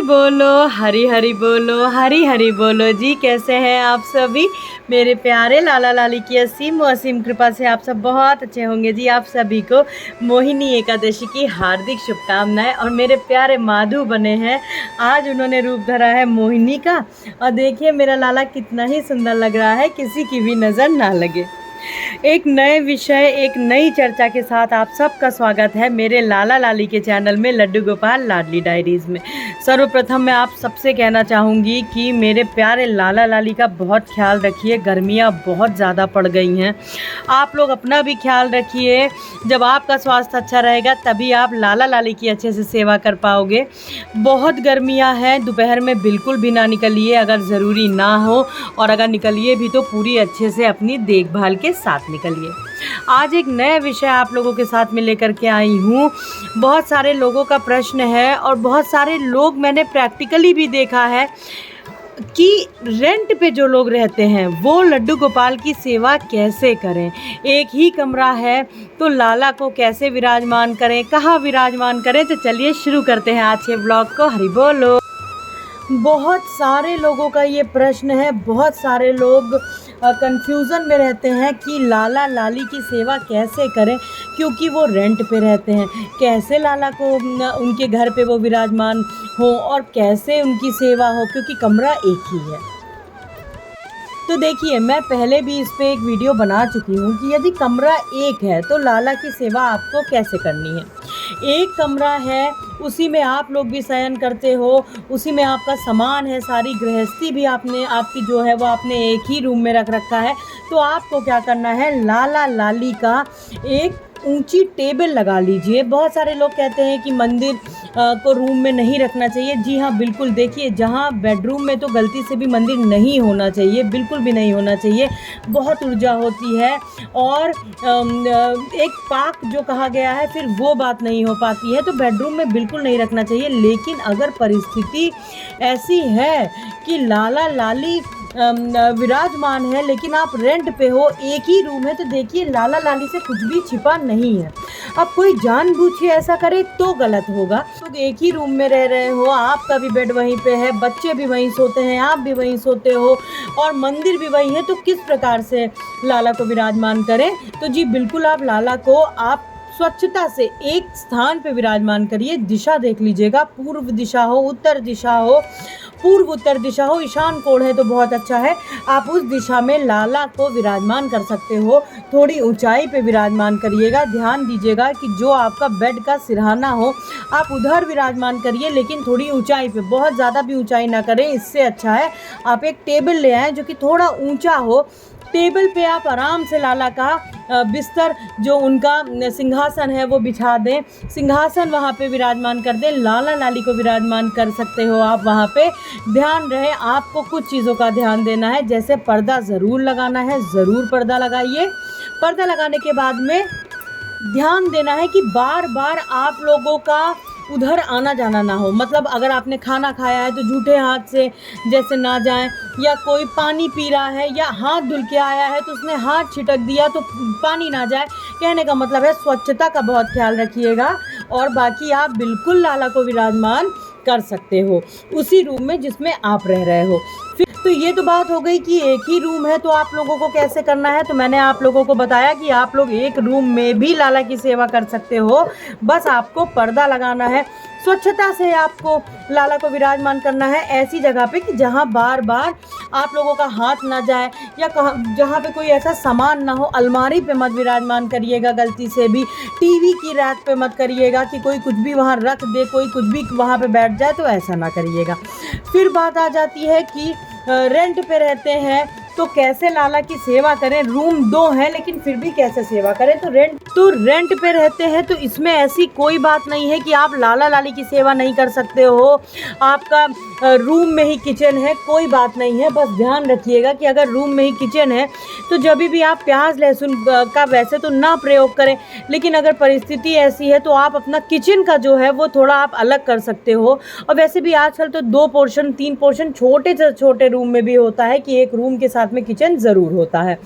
बोलो, हरी हरी बोलो, हरी हरी बोलो जी। कैसे हैं आप सभी मेरे प्यारे लाला लाली की असीम व असीम कृपा से आप सब बहुत अच्छे होंगे जी। आप सभी को मोहिनी एकादशी की हार्दिक शुभकामनाएं। और मेरे प्यारे माधु बने हैं, आज उन्होंने रूप धरा है मोहिनी का। और देखिए मेरा लाला कितना ही सुंदर लग रहा है, किसी की भी नज़र ना लगे। एक नए विषय, एक नई चर्चा के साथ आप सबका स्वागत है मेरे लाला लाली के चैनल में, लड्डू गोपाल लाडली डायरीज़ में। सर्वप्रथम मैं आप सबसे कहना चाहूँगी कि मेरे प्यारे लाला लाली का बहुत ख्याल रखिए। गर्मियाँ बहुत ज़्यादा पड़ गई हैं, आप लोग अपना भी ख्याल रखिए। जब आपका स्वास्थ्य अच्छा रहेगा तभी आप लाला लाली की अच्छे से सेवा कर पाओगे। बहुत गर्मियाँ हैं, दोपहर में बिल्कुल भी ना निकलिए अगर ज़रूरी ना हो, और अगर निकलिए भी तो पूरी अच्छे से अपनी देखभाल के साथ निकलिए। आज एक नया विषय आप लोगों के साथ में लेकर के आई हूँ। बहुत सारे लोगों का प्रश्न है और बहुत सारे लोग मैंने प्रैक्टिकली भी देखा है कि रेंट पे जो लोग रहते हैं वो लड्डू गोपाल की सेवा कैसे करें। एक ही कमरा है तो लाला को कैसे विराजमान करें, कहाँ विराजमान करें। तो चलिए शुरू करते हैं आज के ब्लॉग को। हरि बोलो। बहुत सारे लोगों का ये प्रश्न है, बहुत सारे लोग कंफ्यूजन में रहते हैं कि लाला लाली की सेवा कैसे करें, क्योंकि वो रेंट पे रहते हैं। कैसे लाला को उनके घर पे वो विराजमान हो और कैसे उनकी सेवा हो, क्योंकि कमरा एक ही है। तो देखिए मैं पहले भी इस पे एक वीडियो बना चुकी हूँ कि यदि कमरा एक है तो लाला की सेवा आपको कैसे करनी है। एक कमरा है, उसी में आप लोग भी शयन करते हो, उसी में आपका सामान है, सारी गृहस्थी भी आपकी जो है वो आपने एक ही रूम में रख रखा है। तो आपको क्या करना है, लाला लाली का एक ऊंची टेबल लगा लीजिए। बहुत सारे लोग कहते हैं कि मंदिर को रूम में नहीं रखना चाहिए। जी हाँ, बिल्कुल। देखिए जहाँ बेडरूम में तो गलती से भी मंदिर नहीं होना चाहिए, बिल्कुल भी नहीं होना चाहिए। बहुत ऊर्जा होती है और एक पाक जो कहा गया है फिर वो बात नहीं हो पाती है, तो बेडरूम में बिल्कुल नहीं रखना चाहिए। लेकिन अगर परिस्थिति ऐसी है कि लाला लाली विराजमान है लेकिन आप रेंट पे हो, एक ही रूम है, तो देखिए लाला लाली से कुछ भी छिपा नहीं है। अब कोई जानबूझ के ऐसा करे तो गलत होगा। तो एक ही रूम में रह रहे हो, आपका भी बेड वहीं पे है, बच्चे भी वहीं सोते हैं, आप भी वहीं सोते हो और मंदिर भी वहीं है, तो किस प्रकार से लाला को विराजमान करें। तो जी बिल्कुल, आप लाला को आप स्वच्छता से एक स्थान पे विराजमान करिए। दिशा देख लीजिएगा, पूर्व दिशा हो, उत्तर दिशा हो, पूर्व उत्तर दिशा हो, ईशान कोण है तो बहुत अच्छा है। आप उस दिशा में लाला को विराजमान कर सकते हो। थोड़ी ऊंचाई पे विराजमान करिएगा। ध्यान दीजिएगा कि जो आपका बेड का सिरहाना हो आप उधर विराजमान करिए, लेकिन थोड़ी ऊंचाई पे, बहुत ज़्यादा भी ऊंचाई ना करें। इससे अच्छा है आप एक टेबल ले आएँ जो कि थोड़ा ऊँचा हो। टेबल पे आप आराम से लाला का बिस्तर, जो उनका सिंहासन है वो बिछा दें, सिंहासन वहाँ पे विराजमान कर दें। लाला लाली को विराजमान कर सकते हो आप वहाँ पे। ध्यान रहे आपको कुछ चीज़ों का ध्यान देना है, जैसे पर्दा ज़रूर लगाना है, ज़रूर पर्दा लगाइए। पर्दा लगाने के बाद में ध्यान देना है कि बार बार आप लोगों का उधर आना जाना ना हो। मतलब अगर आपने खाना खाया है तो झूठे हाथ से जैसे ना जाएं, या कोई पानी पी रहा है या हाथ धुल के आया है तो उसने हाथ छिटक दिया तो पानी ना जाए। कहने का मतलब है स्वच्छता का बहुत ख्याल रखिएगा। और बाकी आप बिल्कुल लाला को विराजमान कर सकते हो उसी रूम में जिसमें आप रह रहे हो। तो ये तो बात हो गई कि एक ही रूम है तो आप लोगों को कैसे करना है। तो मैंने आप लोगों को बताया कि आप लोग एक रूम में भी लाला की सेवा कर सकते हो, बस आपको पर्दा लगाना है। स्वच्छता से आपको लाला को विराजमान करना है ऐसी जगह पे कि जहाँ बार बार आप लोगों का हाथ ना जाए, या जहाँ पे कोई ऐसा सामान ना हो। अलमारी पे मत विराजमान करिएगा गलती से भी, टीवी की रैक पे मत करिएगा कि कोई कुछ भी वहाँ रख दे, कोई कुछ भी वहाँ पे बैठ जाए, तो ऐसा ना करिएगा। फिर बात आ जाती है कि रेंट पे रहते हैं तो कैसे लाला की सेवा करें। रूम 2 है लेकिन फिर भी कैसे सेवा करें। तो रेंट पे रहते हैं तो इसमें ऐसी कोई बात नहीं है कि आप लाला लाली की सेवा नहीं कर सकते हो। आपका रूम में ही किचन है, कोई बात नहीं है। बस ध्यान रखिएगा कि अगर रूम में ही किचन है तो जब भी आप प्याज लहसुन का वैसे तो ना प्रयोग करें, लेकिन अगर परिस्थिति ऐसी है तो आप अपना किचन का जो है वो थोड़ा आप अलग कर सकते हो। और वैसे भी आजकल तो 2 पोर्शन 3 पोर्शन छोटे से छोटे रूम में भी होता है कि एक रूम के साथ साथ में किचन ज़रूर होता है।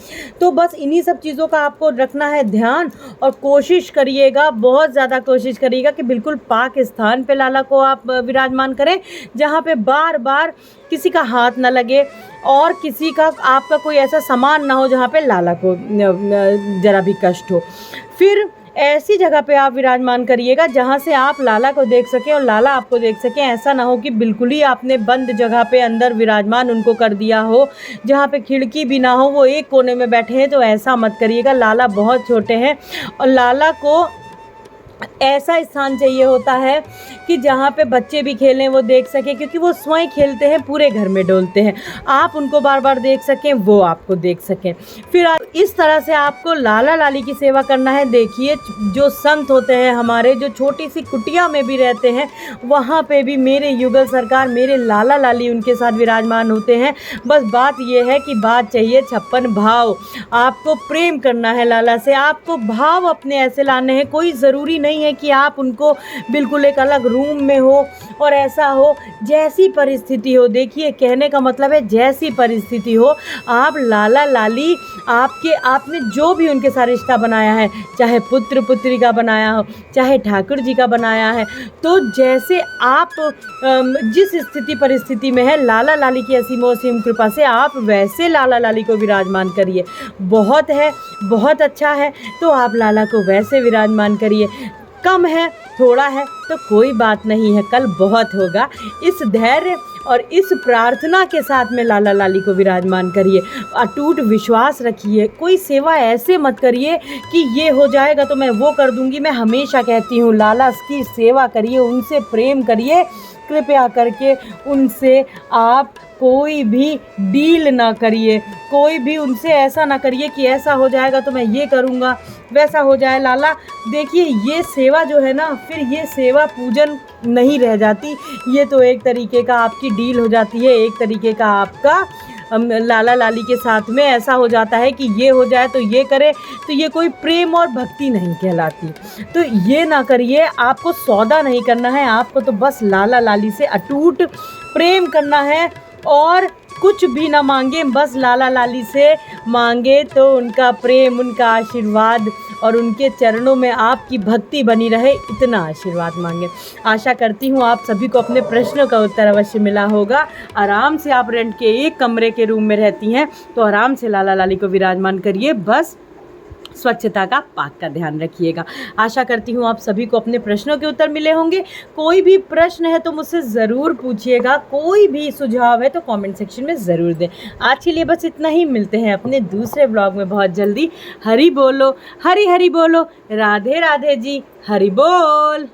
तो बस इन्हीं सब चीज़ों का आपको रखना है ध्यान, और कोशिश करिएगा, बहुत ज़्यादा कोशिश करिएगा कि बिल्कुल पाक स्थान पे लाला को आप विराजमान करें, जहाँ पे बार बार किसी का हाथ ना लगे और किसी का आपका कोई ऐसा सामान ना हो जहाँ पे लाला को ज़रा भी कष्ट हो। फिर ऐसी जगह पे आप विराजमान करिएगा जहाँ से आप लाला को देख सकें और लाला आपको देख सकें। ऐसा ना हो कि बिल्कुल ही आपने बंद जगह पे अंदर विराजमान उनको कर दिया हो, जहाँ पे खिड़की भी ना हो, वो एक कोने में बैठे हैं, तो ऐसा मत करिएगा। लाला बहुत छोटे हैं और लाला को ऐसा स्थान चाहिए होता है कि जहाँ पे बच्चे भी खेलें, वो देख सकें, क्योंकि वो स्वयं खेलते हैं, पूरे घर में डोलते हैं। आप उनको बार बार देख सकें, वो आपको देख सकें। फिर इस तरह से आपको लाला लाली की सेवा करना है। देखिए, जो संत होते हैं हमारे, जो छोटी सी कुटिया में भी रहते हैं, वहाँ पे भी मेरे युगल सरकार, मेरे लाला लाली उनके साथ विराजमान होते हैं। बस बात ये है कि बात चाहिए 56 भाव। आपको प्रेम करना है लाला से, आपको भाव अपने ऐसे लाने हैं। कोई ज़रूरी नहीं है कि आप उनको बिल्कुल एक अलग रूम में हो और ऐसा हो, जैसी परिस्थिति हो। देखिए, कहने का मतलब है जैसी परिस्थिति हो, आप लाला लाली आपने जो भी उनके साथ रिश्ता बनाया है, चाहे पुत्र पुत्री का बनाया हो, चाहे ठाकुर जी का बनाया है, तो जैसे आप जिस स्थिति परिस्थिति में है, लाला लाली की असीम असीम कृपा से आप वैसे लाला लाली को विराजमान करिए। बहुत है, बहुत अच्छा है, तो आप लाला को वैसे विराजमान करिए। कम है, थोड़ा है, तो कोई बात नहीं है, कल बहुत होगा। इस धैर्य और इस प्रार्थना के साथ में लाला लाली को विराजमान करिए। अटूट विश्वास रखिए। कोई सेवा ऐसे मत करिए कि ये हो जाएगा तो मैं वो कर दूंगी। मैं हमेशा कहती हूँ, लाला की सेवा करिए, उनसे प्रेम करिए। कृपया करके उनसे आप कोई भी डील ना करिए, कोई भी उनसे ऐसा ना करिए कि ऐसा हो जाएगा तो मैं ये करूँगा, वैसा हो जाए। लाला, देखिए, ये सेवा जो है ना, फिर ये सेवा पूजन नहीं रह जाती, ये तो एक तरीके का आपकी डील हो जाती है। एक तरीके का आपका लाला लाली के साथ में ऐसा हो जाता है कि ये हो जाए तो ये करे, तो ये कोई प्रेम और भक्ति नहीं कहलाती। तो ये ना करिए, आपको सौदा नहीं करना है, आपको तो बस लाला लाली से अटूट प्रेम करना है और कुछ भी ना मांगे, बस लाला लाली से मांगे तो उनका प्रेम, उनका आशीर्वाद और उनके चरणों में आपकी भक्ति बनी रहे, इतना आशीर्वाद मांगे। आशा करती हूँ आप सभी को अपने प्रश्नों का उत्तर अवश्य मिला होगा। आराम से आप रेंट के एक कमरे के रूम में रहती हैं, तो आराम से लाला लाली को विराजमान करिए। बस स्वच्छता का, पाक का ध्यान रखिएगा। आशा करती हूँ आप सभी को अपने प्रश्नों के उत्तर मिले होंगे। कोई भी प्रश्न है तो मुझसे ज़रूर पूछिएगा, कोई भी सुझाव है तो कमेंट सेक्शन में ज़रूर दें। आज के लिए बस इतना ही, मिलते हैं अपने दूसरे ब्लॉग में बहुत जल्दी। हरि बोलो, हरि हरि बोलो, राधे राधे जी, हरि बोल।